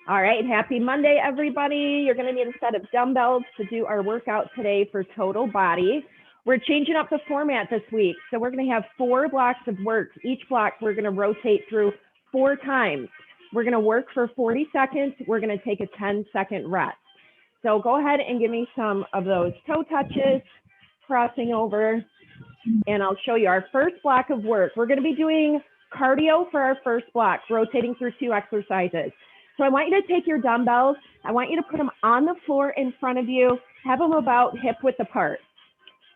All right, happy Monday, everybody. You're gonna need a set of dumbbells to do our workout today for total body. We're changing up the format this week. So we're gonna have 4 blocks of work. Each block we're gonna rotate through 4 times. We're gonna work for 40 seconds. We're gonna take a 10-second rest. So go ahead and give me some of those toe touches, crossing over, and I'll show you our first block of work. We're gonna be doing cardio for our first block, rotating through 2 exercises. So I want you to take your dumbbells. I want you to put them on the floor in front of you. Have them about hip width apart.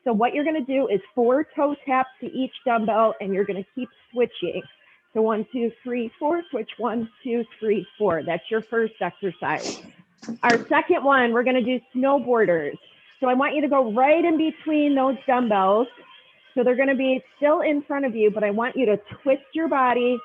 So what you're going to do is 4 toe taps to each dumbbell, and you're going to keep switching. So 1, 2, 3, 4, switch 1, 2, 3, 4. That's your first exercise. Our second one, we're going to do snowboarders. So I want you to go right in between those dumbbells. So they're going to be still in front of you, but I want you to twist your body,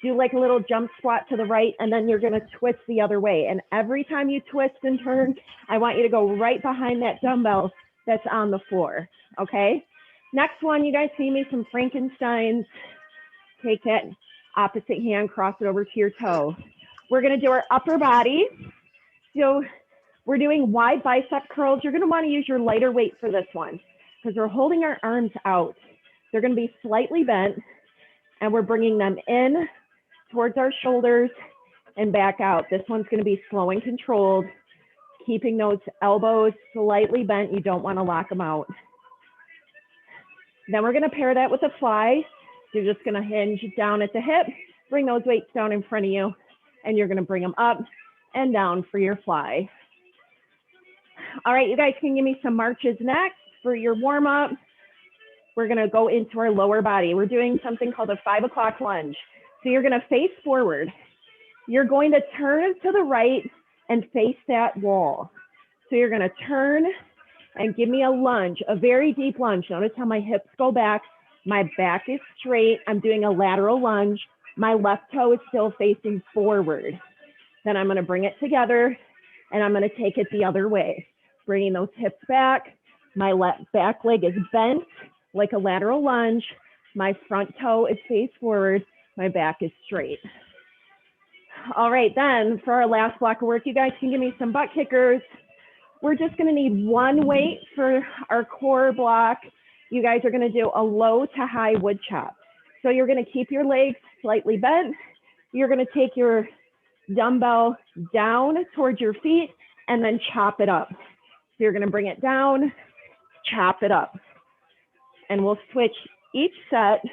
do like a little jump squat to the right, and then you're going to twist the other way. And every time you twist and turn, I want you to go right behind that dumbbell that's on the floor, okay? Next one, you guys see me some Frankensteins. Take that opposite hand, cross it over to your toe. We're going to do our upper body. So we're doing wide bicep curls. You're going to want to use your lighter weight for this one because we're holding our arms out. They're going to be slightly bent, and we're bringing them in towards our shoulders and back out. This one's going to be slow and controlled, keeping those elbows slightly bent. You don't want to lock them out. Then we're going to pair that with a fly. You're just going to hinge down at the hip, bring those weights down in front of you, and you're going to bring them up and down for your fly. All right, you guys can give me some marches next for your warm up. We're going to go into our lower body. We're doing something called a 5 o'clock lunge. So you're going to face forward. You're going to turn to the right and face that wall. So you're going to turn and give me a lunge, a very deep lunge. Notice how my hips go back. My back is straight. I'm doing a lateral lunge. My left toe is still facing forward. Then I'm going to bring it together and I'm going to take it the other way. Bringing those hips back. My left back leg is bent like a lateral lunge. My front toe is face forward. My back is straight. All right, then for our last block of work, you guys can give me some butt kickers. We're just gonna need one weight for our core block. You guys are gonna do a low to high wood chop. So you're gonna keep your legs slightly bent. You're gonna take your dumbbell down towards your feet and then chop it up. So you're gonna bring it down, chop it up. And we'll switch each set.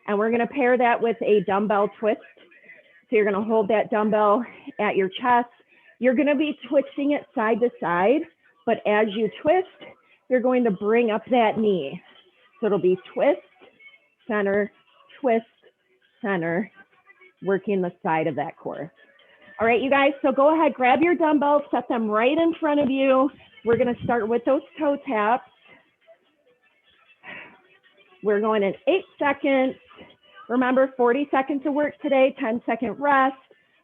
And we're gonna pair that with a dumbbell twist. So you're gonna hold that dumbbell at your chest. You're gonna be twisting it side to side, but as you twist, you're going to bring up that knee. So it'll be twist, center, working the side of that core. All right, you guys, so go ahead, grab your dumbbells, set them right in front of you. We're gonna start with those toe taps. We're going in 8 seconds. Remember, 40 seconds of work today, 10-second rest.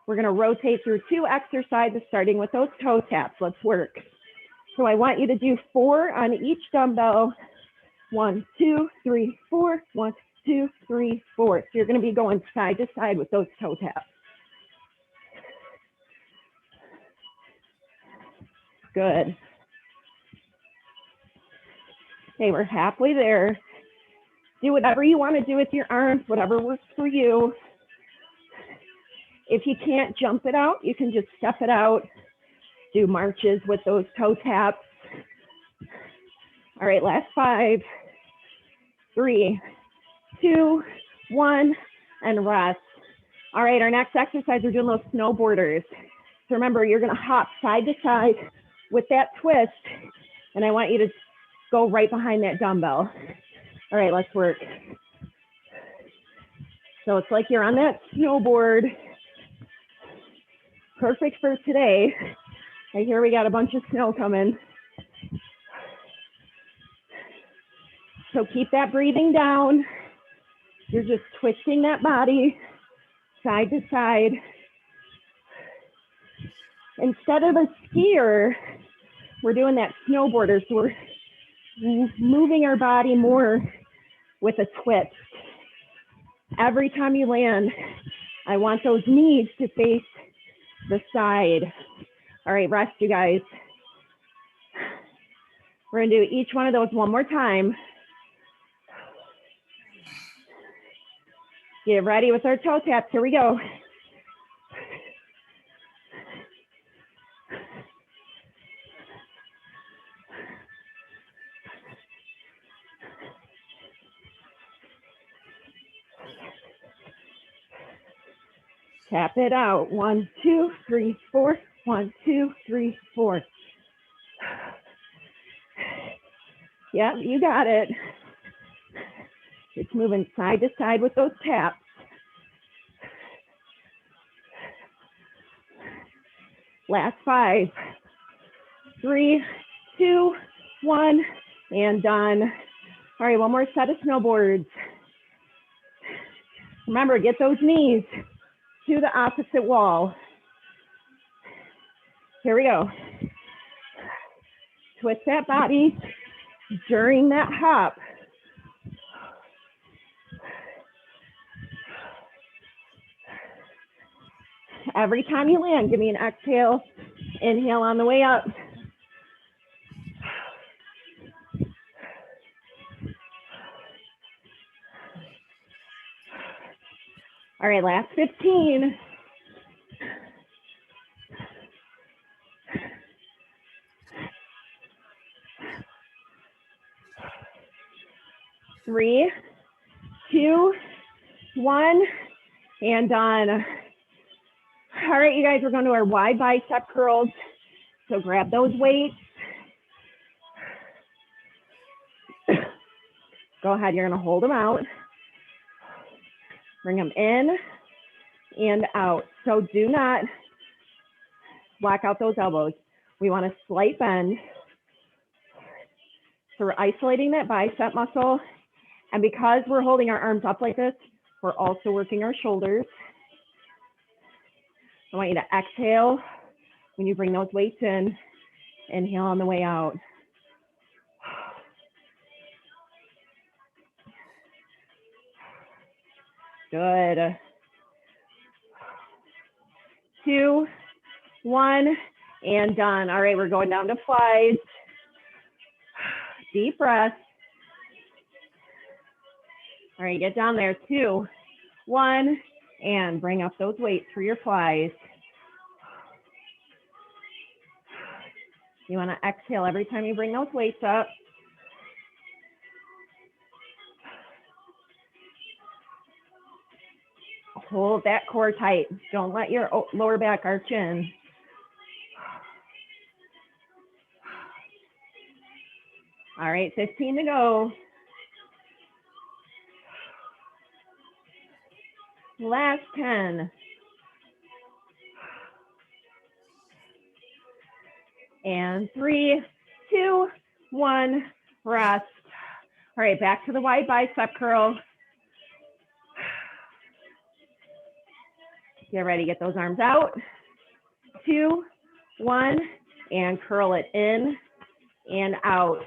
We're gonna rotate through 2 exercises, starting with those toe taps. Let's work. So I want you to do 4 on each dumbbell. 1, 2, 3, 4. 1, 2, 3, 4. So you're gonna be going side to side with those toe taps. Good. Okay, we're halfway there. Do whatever you want to do with your arms, whatever works for you. If you can't jump it out, you can just step it out. Do marches with those toe taps. All right, last 5, 3, 2, 1, and rest. All right, our next exercise, we're doing those snowboarders. So remember, you're gonna hop side to side with that twist, and I want you to go right behind that dumbbell. All right, let's work. So it's like you're on that snowboard. Perfect for today. Right here, we got a bunch of snow coming. So keep that breathing down. You're just twisting that body side to side. Instead of a skier, we're doing that snowboarder. So we're moving our body more with a twist. Every time you land, I want those knees to face the side. All right, rest, you guys. We're gonna do each one of those one more time. Get ready with our toe taps. Here we go. Tap it out. 1, 2, 3, 4. 1, 2, 3, 4. Yep, you got it. It's moving side to side with those taps. Last 5, 3, 2, 1, and done. All right, one more set of snowboards. Remember, get those knees to the opposite wall. Here we go. Twist that body during that hop. Every time you land, give me an exhale, inhale on the way up. All right, last 15. Three, 2, 1, and done. All right, you guys, we're going to our wide bicep curls. So grab those weights. Go ahead, you're going to hold them out. Bring them in and out. So do not block out those elbows. We want a slight bend. So we're isolating that bicep muscle. And because we're holding our arms up like this, we're also working our shoulders. I want you to exhale when you bring those weights in. Inhale on the way out. Good. 2, 1, and done. All right, we're going down to flies. Deep breath. All right, get down there. 2, 1, and bring up those weights for your flies. You want to exhale every time you bring those weights up. Hold that core tight. Don't let your lower back arch in. All right, 15 to go. Last 10. And 3, 2, 1, rest. All right, back to the wide bicep curl. Get ready, get those arms out. 2, 1, and curl it in and out.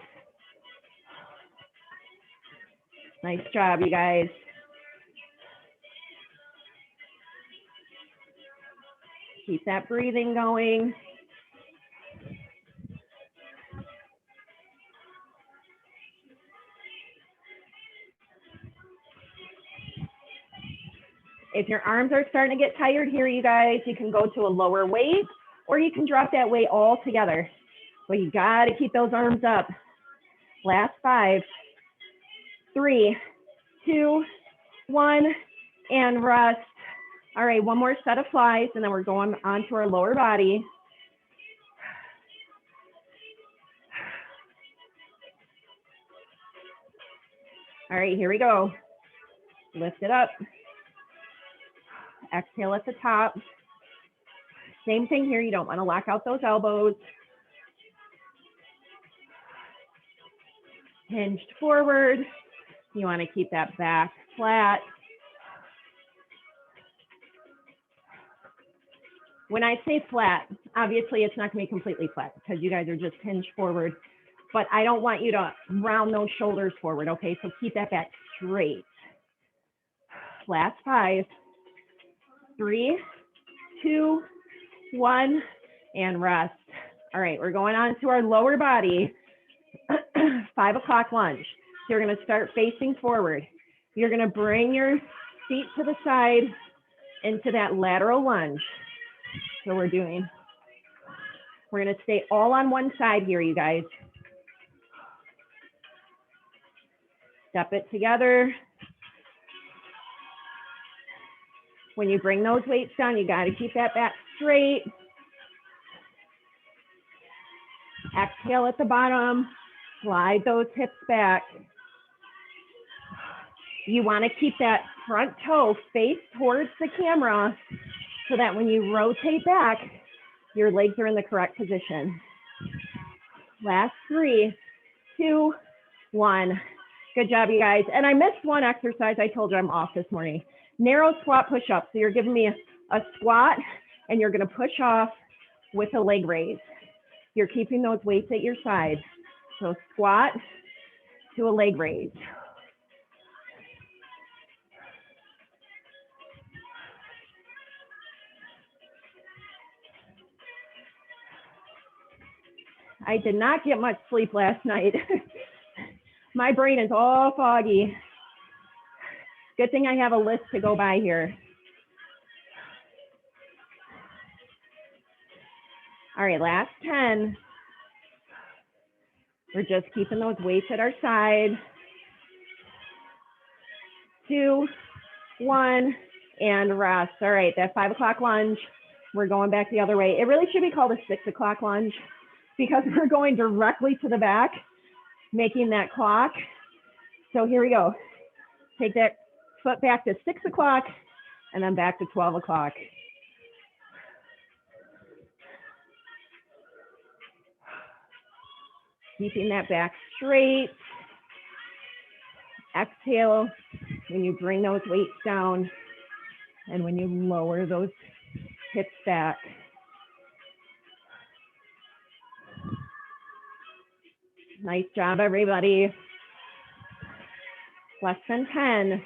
Nice job, you guys. Keep that breathing going. If your arms are starting to get tired here, you guys, you can go to a lower weight or you can drop that weight all together. But you got to keep those arms up. Last 5, 3, 2, 1, and rest. All right, one more set of flies, and then we're going on to our lower body. All right, here we go. Lift it up. Exhale at the top. Same thing here. You don't want to lock out those elbows. Hinged forward. You want to keep that back flat. When I say flat, obviously it's not going to be completely flat because you guys are just hinged forward, but I don't want you to round those shoulders forward, okay? So keep that back straight. Last 5, 3, 2, 1, and rest. All right, we're going on to our lower body, 5 o'clock lunge. So you're gonna start facing forward. You're gonna bring your feet to the side into that lateral lunge. So we're gonna stay all on one side here, you guys. Step it together. When you bring those weights down, you gotta keep that back straight. Exhale at the bottom, slide those hips back. You wanna keep that front toe face towards the camera so that when you rotate back, your legs are in the correct position. Last 3, 2, 1. Good job, you guys. And I missed one exercise. I told you I'm off this morning. Narrow squat push-up. So you're giving me a squat and you're gonna push off with a leg raise. You're keeping those weights at your side. So squat to a leg raise. I did not get much sleep last night. My brain is all foggy. Good thing I have a list to go by here. All right, last 10. We're just keeping those weights at our side. 2, 1, and rest. All right, that 5 o'clock lunge, we're going back the other way. It really should be called a 6 o'clock lunge because we're going directly to the back, making that clock. So here we go. Take that foot back to 6 o'clock and then back to 12 o'clock. Keeping that back straight. Exhale when you bring those weights down and when you lower those hips back. Nice job, everybody. Less than 10.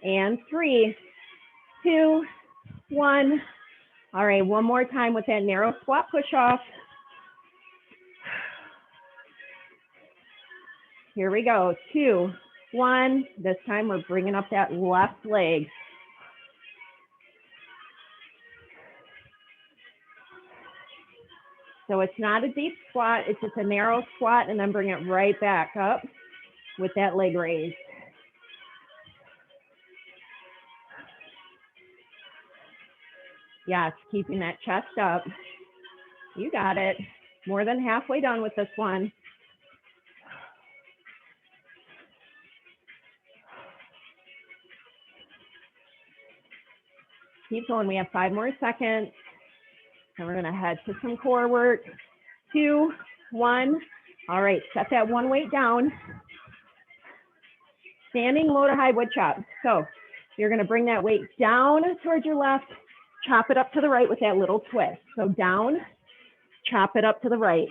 And 3, 2, 1. All right, one more time with that narrow squat push off. Here we go, 2, 1. This time we're bringing up that left leg. So it's not a deep squat, it's just a narrow squat and then bring it right back up with that leg raise. Yes, keeping that chest up. You got it. More than halfway done with this one. Keep going. We have 5 more seconds. And we're going to head to some core work. 2, 1. All right, set that one weight down. Standing low to high wood chop. So you're going to bring that weight down towards your left, chop it up to the right with that little twist. So down, chop it up to the right.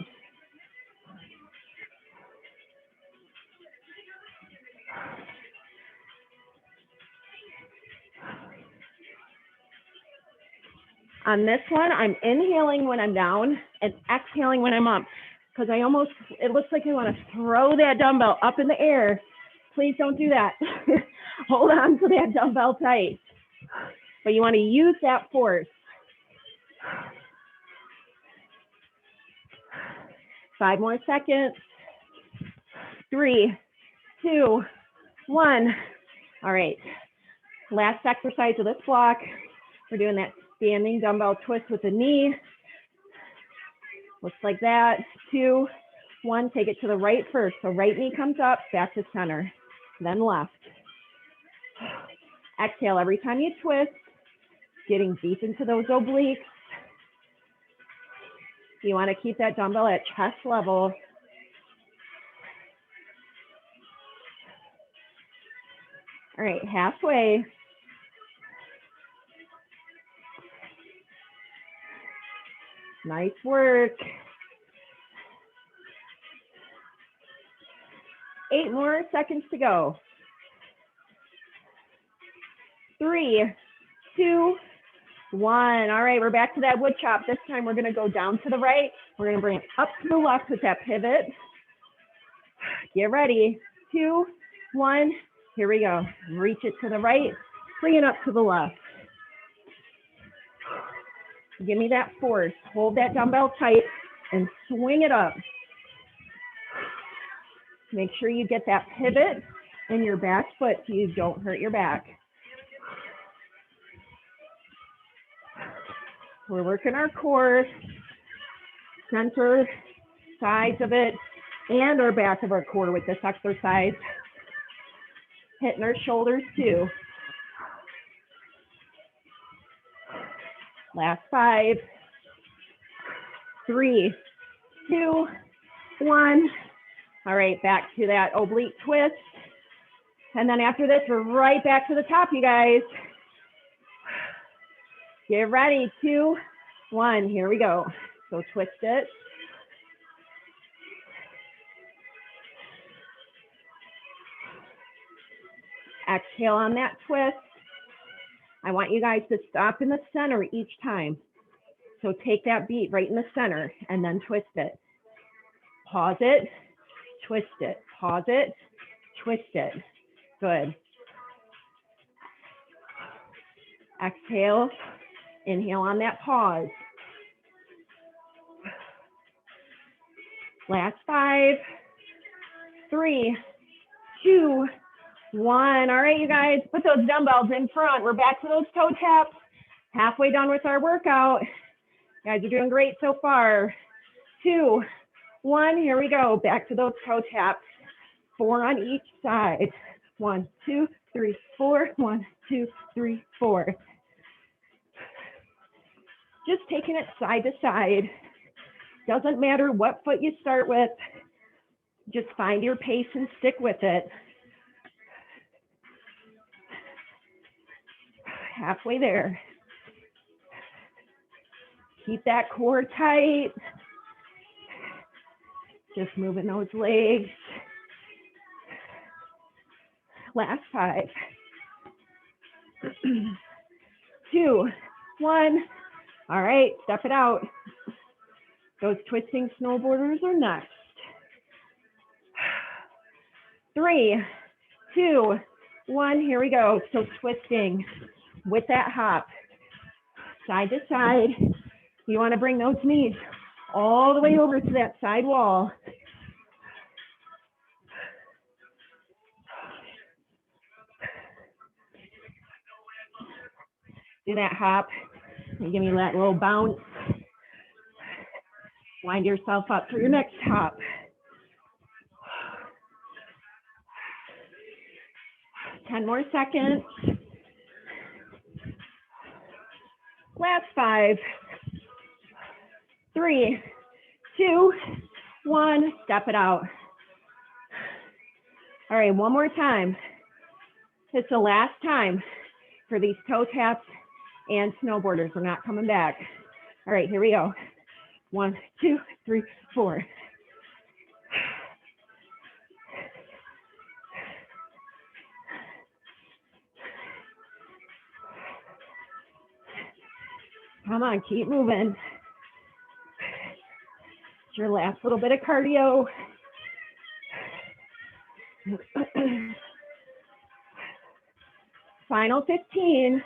On this one, I'm inhaling when I'm down and exhaling when I'm up because it looks like I want to throw that dumbbell up in the air. Please don't do that. Hold on to that dumbbell tight. But you want to use that force. 5 more seconds. 3, 2, 1. All right. Last exercise of this block. We're doing that standing dumbbell twist with the knee. Looks like that. 2, 1. Take it to the right first. So right knee comes up, back to center, then left. Exhale every time you twist, getting deep into those obliques. You want to keep that dumbbell at chest level. All right, halfway. Nice work. 8 more seconds to go. 3, 2, 1. All right, we're back to that wood chop. This time we're gonna go down to the right. We're gonna bring it up to the left with that pivot. Get ready. 2, 1. Here we go. Reach it to the right, bring it up to the left. Give me that force. Hold that dumbbell tight and swing it up. Make sure you get that pivot in your back foot so you don't hurt your back. We're working our core, center, sides of it, and our back of our core with this exercise. Hitting our shoulders too. Last 5, 3, 2, 1. All right, back to that oblique twist. And then after this, we're right back to the top, you guys. Get ready, 2, 1, here we go. So twist it. Exhale on that twist. I want you guys to stop in the center each time. So take that beat right in the center and then twist it. Pause it, twist it, pause it, twist it. Good. Exhale, inhale on that pause. Last 5, 3, 2, 1. All right, you guys, put those dumbbells in front. We're back to those toe taps. Halfway done with our workout. You guys are doing great so far. 2, 1, here we go. Back to those toe taps. 4 on each side. 1, 2, 3, 4. 1, 2, 3, 4. Just taking it side to side. Doesn't matter what foot you start with. Just find your pace and stick with it. Halfway there. Keep that core tight. Just moving those legs. Last 5. 2, 1. All right, step it out. Those twisting snowboarders are next. 3, 2, 1, here we go. So twisting with that hop, side to side. You want to bring those knees all the way over to that side wall. Do that hop. And give me that little bounce. Wind yourself up for your next hop. Ten more seconds. Last 5, 3, 2, 1. Step it out. All right, one more time. It's the last time for these toe taps and snowboarders. We're not coming back. All right, here we go. 1, 2, 3, 4. Come on, keep moving. It's your last little bit of cardio. Final 15.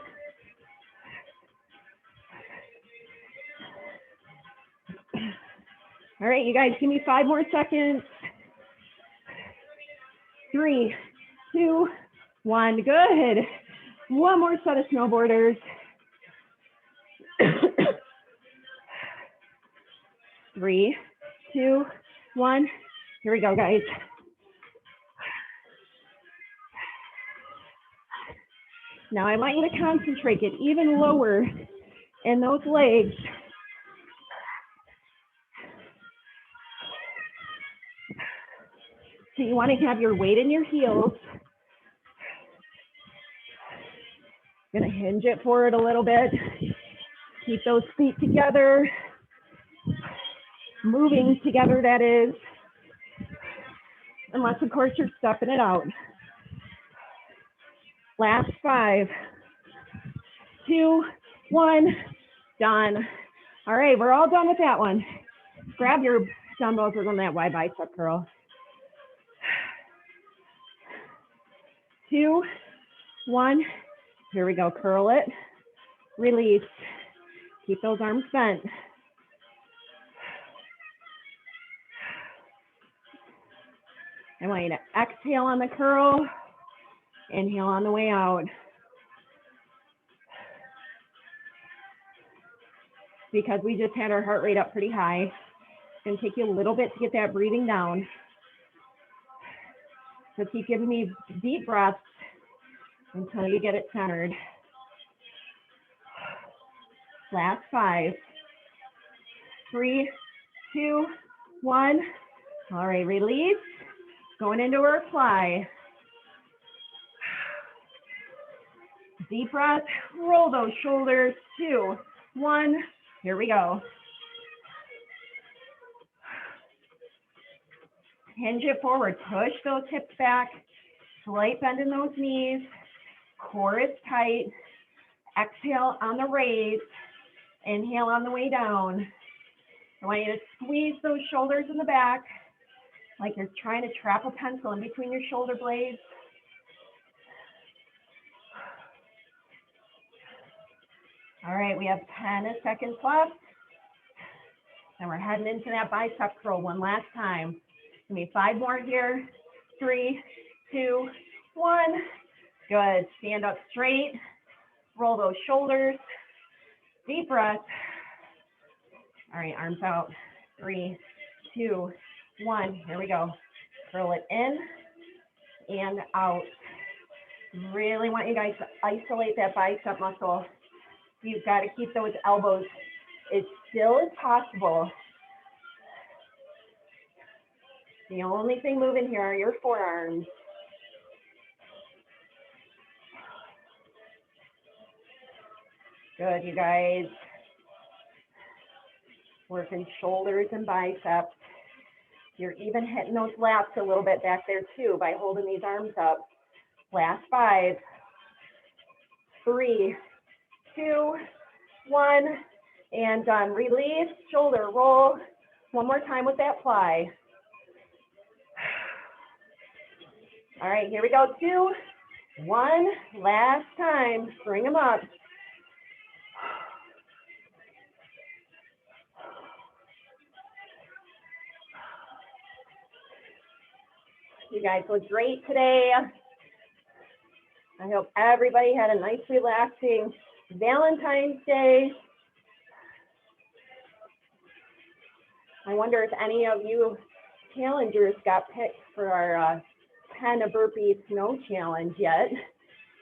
All right, you guys, give me 5 more seconds. 3, 2, 1. Good. One more set of snowboarders. 3, 2, 1. Here we go, guys. Now I want you to concentrate, get even lower in those legs. So you want to have your weight in your heels. Gonna hinge it forward a little bit. Keep those feet together. Moving together, that is. Unless, of course, you're stepping it out. Last 5, 2, 1, done. All right, we're all done with that one. Grab your dumbbells, we're going to that wide bicep curl. 2, 1, here we go, curl it, release, keep those arms bent. I want you to exhale on the curl, inhale on the way out. Because we just had our heart rate up pretty high, it's going to take you a little bit to get that breathing down. So keep giving me deep breaths until you get it centered. Last 5, 3, 2, 1. All right, release. Going into our fly. Deep breath, roll those shoulders. 2, 1. Here we go. Hinge it forward, push those hips back, slight bend in those knees, core is tight. Exhale on the raise, inhale on the way down. I want you to squeeze those shoulders in the back like you're trying to trap a pencil in between your shoulder blades. All right, we have 10 seconds left. And we're heading into that bicep curl one last time. Give me 5 more here. 3, 2, 1. Good. Stand up straight. Roll those shoulders. Deep breath. All right, arms out. 3, 2, 1. Here we go. Curl it in and out. Really want you guys to isolate that bicep muscle. You've got to keep those elbows as still as possible. The only thing moving here are your forearms. Good, you guys. Working shoulders and biceps. You're even hitting those lats a little bit back there too by holding these arms up. Last 5, 3, 2, 1, and done. Release, shoulder roll. One more time with that fly. All right, here we go. 2, 1, last time. Bring them up. You guys look great today. I hope everybody had a nice, relaxing Valentine's Day. I wonder if any of you challengers got picked for our 10 burpee snow challenge yet.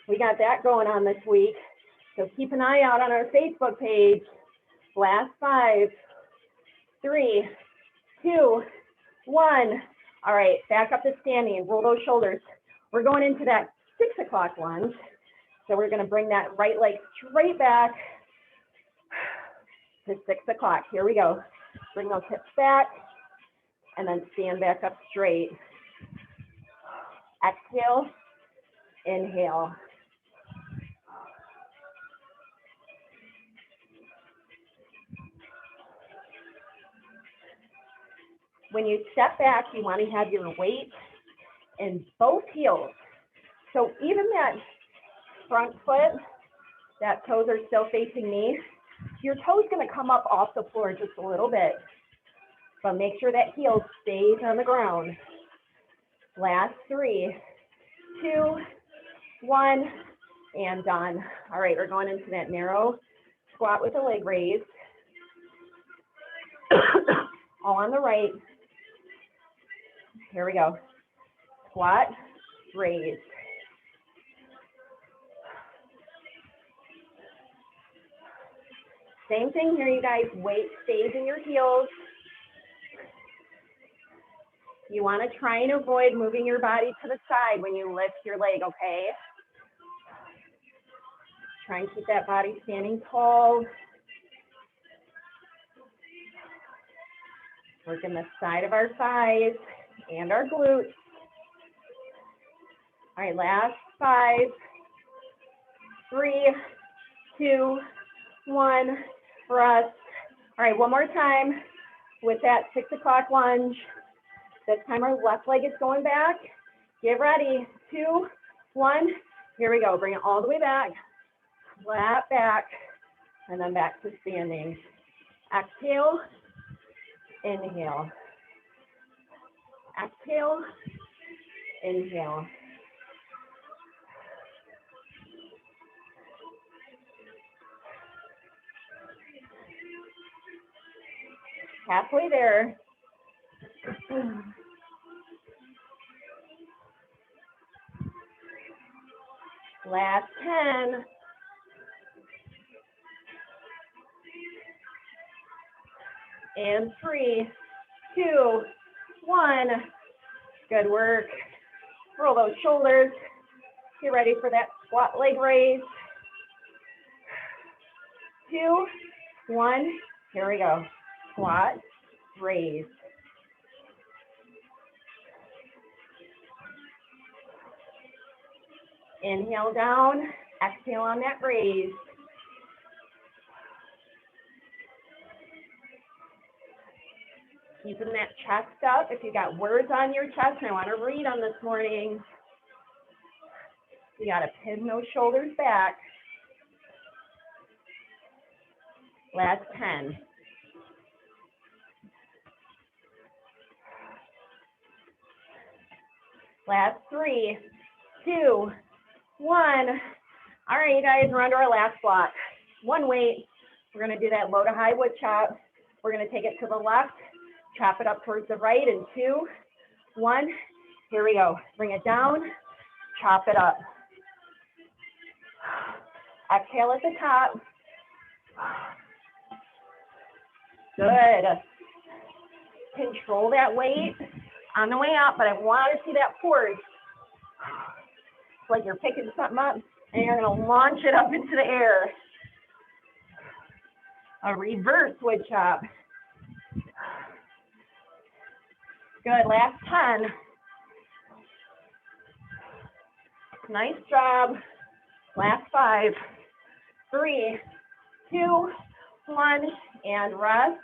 We got that going on this week. So keep an eye out on our Facebook page. Last 5, 3, 2, 1. All right, back up to standing. Roll those shoulders. We're going into that 6 o'clock lunge. So we're going to bring that right leg straight back to 6 o'clock. Here we go. Bring those hips back and then stand back up straight. Exhale, inhale. When you step back, you want to have your weight in both heels. So even that front foot, that toes are still facing me. Your toe's going to come up off the floor just a little bit, but make sure that heel stays on the ground. Last 3, 2, 1, and done. All right, we're going into that narrow squat with a leg raise. All on the right. Here we go. Squat, raise. Same thing here, you guys. Weight stays in your heels. You want to try and avoid moving your body to the side when you lift your leg, okay? Try and keep that body standing tall. Working the side of our thighs and our glutes. All right, last 5, 3, 2, 1, rest. All right, one more time with that 6 o'clock lunge. This time our left leg is going back. Get ready. 2, 1. Here we go. Bring it all the way back. Flat back. And then back to standing. Exhale. Inhale. Exhale. Inhale. Halfway there. Last 10. And 3, 2, 1. Good work. Roll those shoulders. Get ready for that squat leg raise. 2, 1. Here we go. Squat, raise. Inhale down, exhale on that raise. Keeping that chest up. If you got words on your chest, I want to read them this morning. You got to pin those shoulders back. Last 10. Last 3, 2, 1. All right, you guys, we're under our last block. One weight. We're going to do that low to high wood chop. We're going to take it to the left, chop it up towards the right in 2, 1. Here we go. Bring it down, chop it up. Exhale at the top. Good. Control that weight on the way up, but I want to see that force. It's like you're picking something up and you're going to launch it up into the air. A reverse wood chop. Good, last 10. Nice job. Last 5, 3, 2, 1, and rest.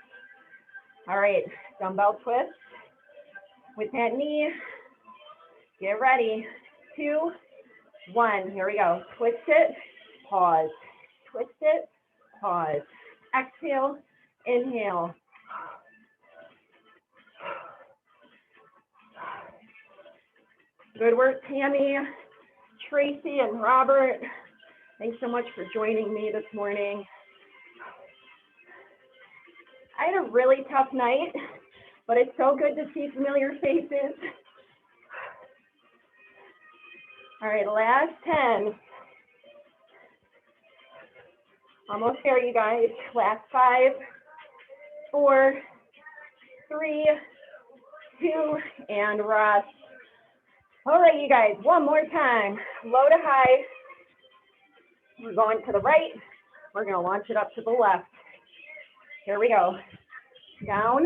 All right, dumbbell twist with that knee. Get ready. 2, 1. Here we go. Twist it, pause. Twist it, pause. Exhale, inhale. Good work, Tammy, Tracy, and Robert. Thanks so much for joining me this morning. I had a really tough night, but it's so good to see familiar faces. All right, last 10. Almost there, you guys. Last 5, 4, 3, 2, and rest. All right, you guys, one more time. Low to high. We're going to the right. We're going to launch it up to the left. Here we go. Down,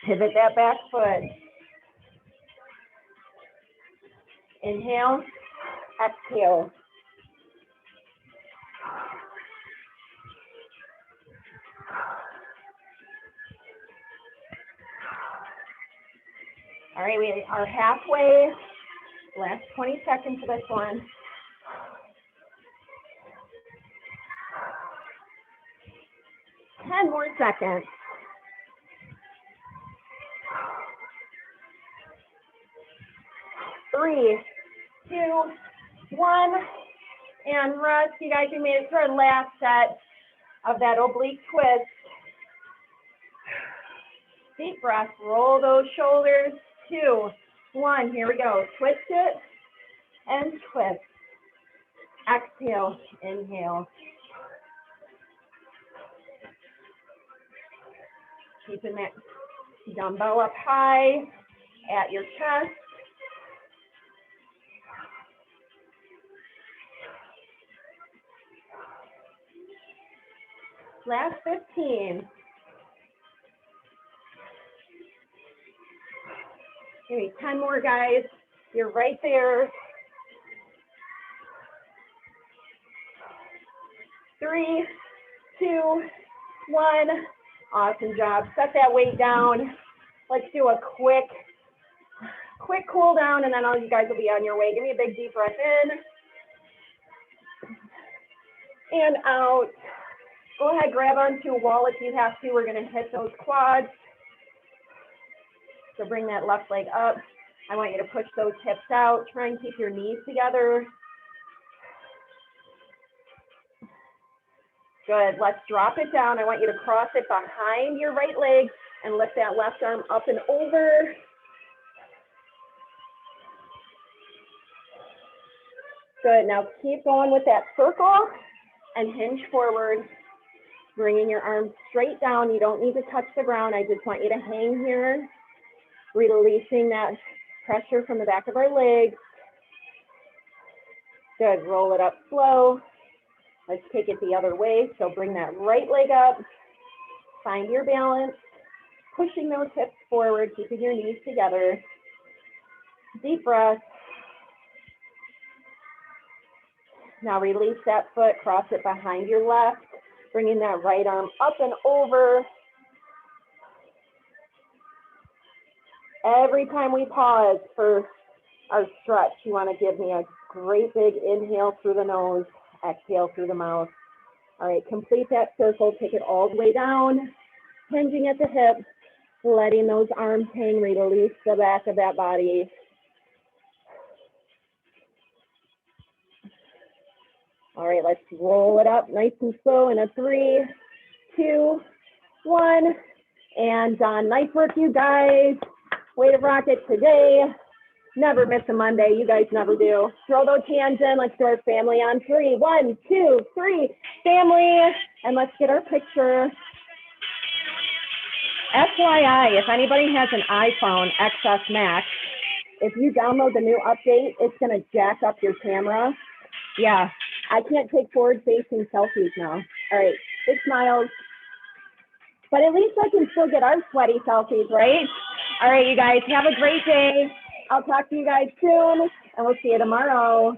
pivot that back foot. Inhale, exhale. All right, we are halfway. Last 20 seconds of this one. Ten more seconds. 3, 2, 1, and rest. You guys, we made it to our last set of that oblique twist. Deep breath, roll those shoulders. 2, 1, here we go. Twist it and twist. Exhale, inhale. Keeping that dumbbell up high at your chest. Last 15. Maybe 10 more, guys. You're right there. 3, 2, 1. Awesome job. Set that weight down. Let's do a quick cool down, and then all you guys will be on your way. Give me a big deep breath in and out. Go ahead, grab onto a wall if you have to. We're gonna hit those quads. So bring that left leg up. I want you to push those hips out. Try and keep your knees together. Good, let's drop it down. I want you to cross it behind your right leg and lift that left arm up and over. Good, now keep going with that circle and hinge forward. Bringing your arms straight down. You don't need to touch the ground. I just want you to hang here, releasing that pressure from the back of our legs. Good, roll it up slow. Let's take it the other way. So bring that right leg up, find your balance, pushing those hips forward, keeping your knees together. Deep breath. Now release that foot, cross it behind your left, bringing that right arm up and over. Every time we pause for our stretch, you want to give me a great big inhale through the nose, exhale through the mouth. All right, complete that circle, take it all the way down, hinging at the hip, letting those arms hang, release the back of that body. All right, let's roll it up nice and slow in a 3, 2, 1, and done. Nice work, you guys. Way to rock it today. Never miss a Monday. You guys never do. Throw those hands in. Let's do our family on 3. 1, 2, 3. Family. And let's get our picture. FYI, if anybody has an iPhone XS Max, if you download the new update, it's going to jack up your camera. Yeah, I can't take forward-facing selfies now. All right, big smiles. But at least I can still get our sweaty selfies, right? All right, you guys, have a great day. I'll talk to you guys soon, and we'll see you tomorrow.